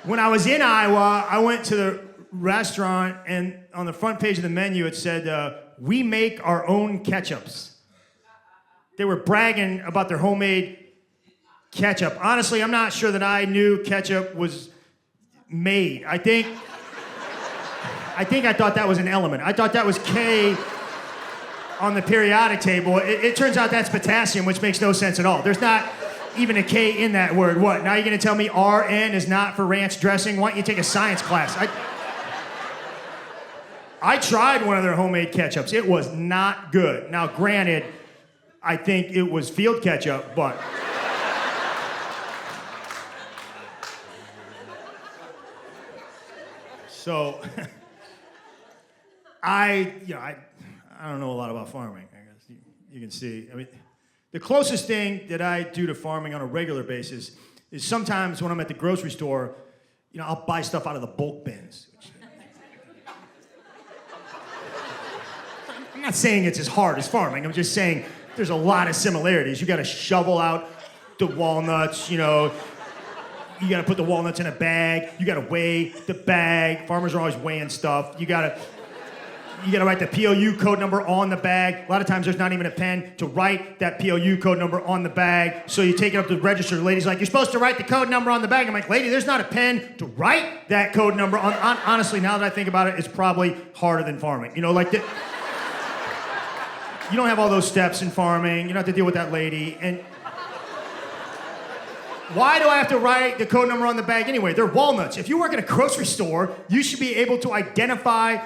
When I was in Iowa, I went to the restaurant, and on the front page of the menu, it said, we make our own ketchups. They were bragging about their homemade ketchup. Honestly, I'm not sure that I knew ketchup was made. I think I thought that was an element. I thought that was K on the periodic table. It turns out that's potassium, which makes no sense at all. There's not even a K in that word. What, now you're gonna tell me RN is not for ranch dressing? Why don't you take a science class? I tried one of their homemade ketchups. It was not good. Now, granted, I think it was field ketchup, but... So, I don't know a lot about farming, I guess you can see. I mean, the closest thing that I do to farming on a regular basis is sometimes when I'm at the grocery store, I'll buy stuff out of the bulk bins. I'm not saying it's as hard as farming. I'm just saying there's a lot of similarities. You got to shovel out the walnuts, you got to put the walnuts in a bag. You got to weigh the bag. Farmers are always weighing stuff. You got to write the POU code number on the bag. A lot of times there's not even a pen to write that POU code number on the bag. So you take it up to the register. The lady's like, you're supposed to write the code number on the bag. I'm like, lady, there's not a pen to write that code number on. Honestly, now that I think about it, it's probably harder than farming. You don't have all those steps in farming. You don't have to deal with that lady. And why do I have to write the code number on the bag anyway? They're walnuts. If you work at a grocery store, you should be able to identify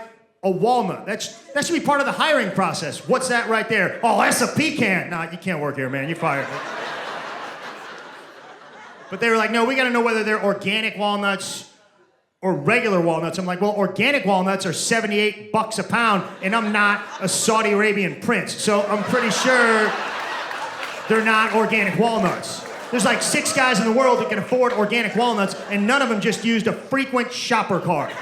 a walnut. That should be part of the hiring process. What's that right there? Oh, that's a pecan. Nah, you can't work here, man. You're fired. But they were like, no, we got to know whether they're organic walnuts or regular walnuts. I'm like, well, organic walnuts are $78 a pound, and I'm not a Saudi Arabian prince, so I'm pretty sure they're not organic walnuts. There's like 6 guys in the world that can afford organic walnuts, and none of them just used a frequent shopper card.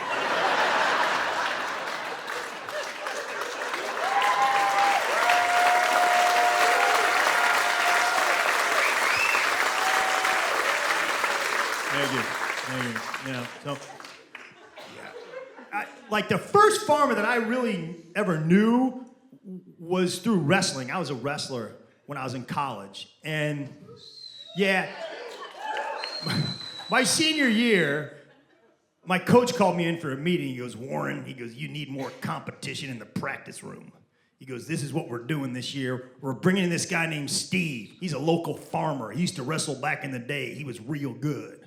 Like the first farmer that I really ever knew was through wrestling. I was a wrestler when I was in college. And yeah, my senior year, my coach called me in for a meeting. He goes, Warren, you need more competition in the practice room. He goes, this is what we're doing this year. We're bringing in this guy named Steve. He's a local farmer. He used to wrestle back in the day. He was real good.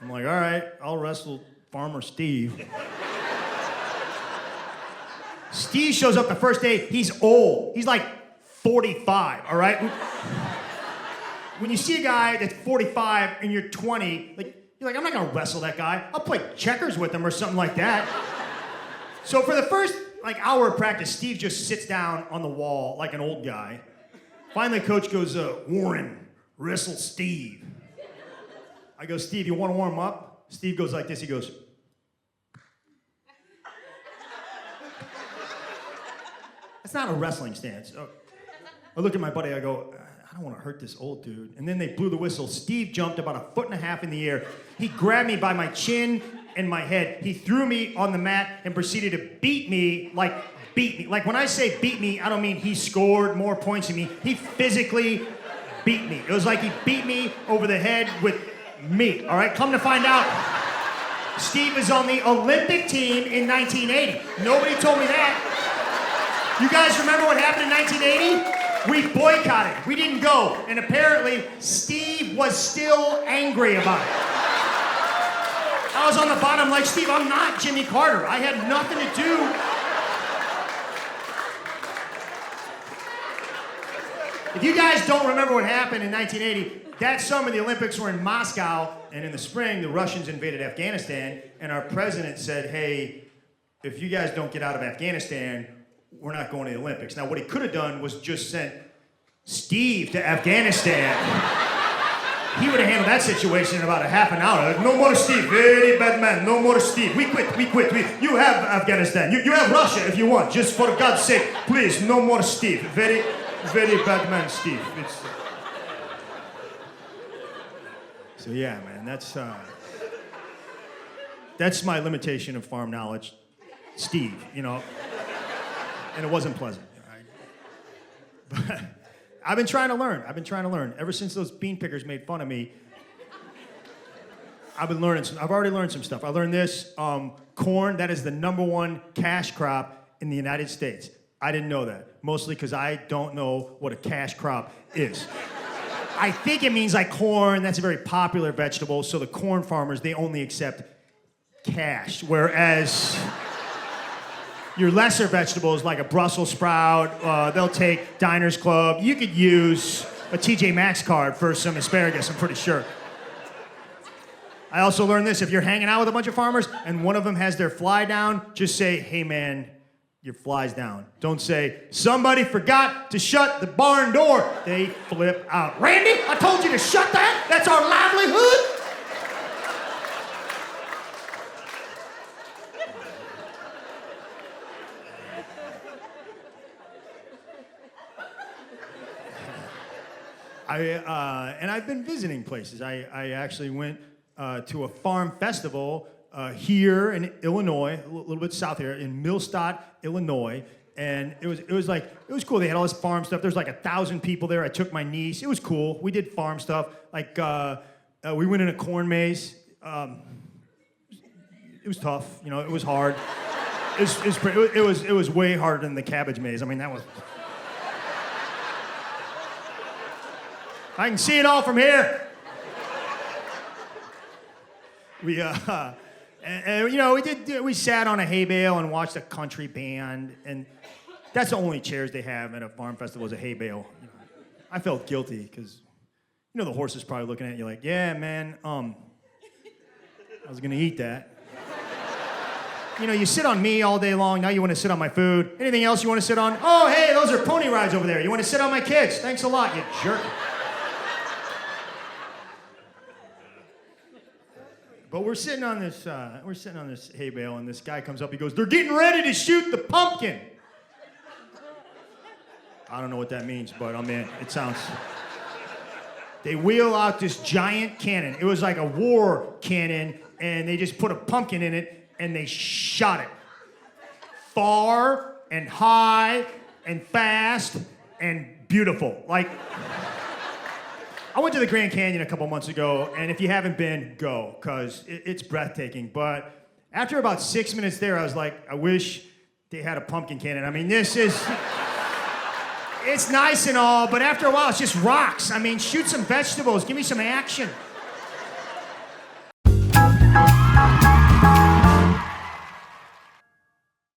I'm like, all right, I'll wrestle Farmer Steve. Steve shows up the first day. He's old. He's like 45, all right? When you see a guy that's 45 and you're 20, you're like, I'm not gonna wrestle that guy. I'll play checkers with him or something like that. So for the first hour of practice, Steve just sits down on the wall like an old guy. Finally, coach goes, Warren, wrestle Steve. I go, Steve, you wanna warm up? Steve goes like this, he goes. That's not a wrestling stance. I look at my buddy, I go, I don't want to hurt this old dude. And then they blew the whistle. Steve jumped about 1.5 feet in the air. He grabbed me by my chin and my head. He threw me on the mat and proceeded to beat me. Like when I say beat me, I don't mean he scored more points than me. He physically beat me. It was like he beat me over the head with meat, all right? Come to find out, Steve is on the Olympic team in 1980. Nobody told me that. You guys remember what happened in 1980? We boycotted. We didn't go. And apparently, Steve was still angry about it. I was on the bottom like, Steve, I'm not Jimmy Carter. I had nothing to do. If you guys don't remember what happened in 1980, that summer the Olympics were in Moscow, and in the spring the Russians invaded Afghanistan, and our president said, hey, if you guys don't get out of Afghanistan, we're not going to the Olympics. Now what he could have done was just sent Steve to Afghanistan. He would have handled that situation in about a half an hour. No more Steve, very bad man, no more Steve. We quit. You have Afghanistan, you have Russia if you want, just for God's sake, please, no more Steve. Very, very bad man, Steve. So yeah, man, that's That's my limitation of farm knowledge. Steve, you know. And it wasn't pleasant. Right? But I've been trying to learn. Ever since those bean pickers made fun of me, I've already learned some stuff. I learned this, corn, that is the #1 cash crop in the United States. I didn't know that, mostly because I don't know what a cash crop is. I think it means like corn, that's a very popular vegetable, so the corn farmers, they only accept cash, whereas your lesser vegetables like a Brussels sprout, they'll take Diners Club. You could use a TJ Maxx card for some asparagus, I'm pretty sure. I also learned this, if you're hanging out with a bunch of farmers and one of them has their fly down, just say, hey man, your fly's down. Don't say, somebody forgot to shut the barn door. They flip out. Randy, I told you to shut that? That's our livelihood? And I've been visiting places. I actually went to a farm festival here in Illinois, a little bit south here, in Millstadt, Illinois, and it was cool. They had all this farm stuff. There's like 1,000 people there. I took my niece. It was cool. We did farm stuff. Like we went in a corn maze. It was tough. You know, it was hard. It was way harder than the cabbage maze. I mean, that was. I can see it all from here. We you know, we sat on a hay bale and watched a country band, and that's the only chairs they have at a farm festival is a hay bale. You know, I felt guilty because, you know, the horse is probably looking at you like, yeah, man, I was gonna eat that. You know, you sit on me all day long, now you wanna sit on my food. Anything else you wanna sit on? Oh, hey, those are pony rides over there. You wanna sit on my kids? Thanks a lot, you jerk. But we're sitting on this hay bale, and this guy comes up. He goes, "They're getting ready to shoot the pumpkin." I don't know what that means, but I'm in. It sounds. They wheel out this giant cannon. It was like a war cannon, and they just put a pumpkin in it, and they shot it far and high and fast and beautiful. Like. I went to the Grand Canyon a couple months ago, and if you haven't been, go, because it's breathtaking. But after about 6 minutes there, I was like, I wish they had a pumpkin cannon. I mean, it's nice and all, but after a while, it's just rocks. I mean, shoot some vegetables, give me some action.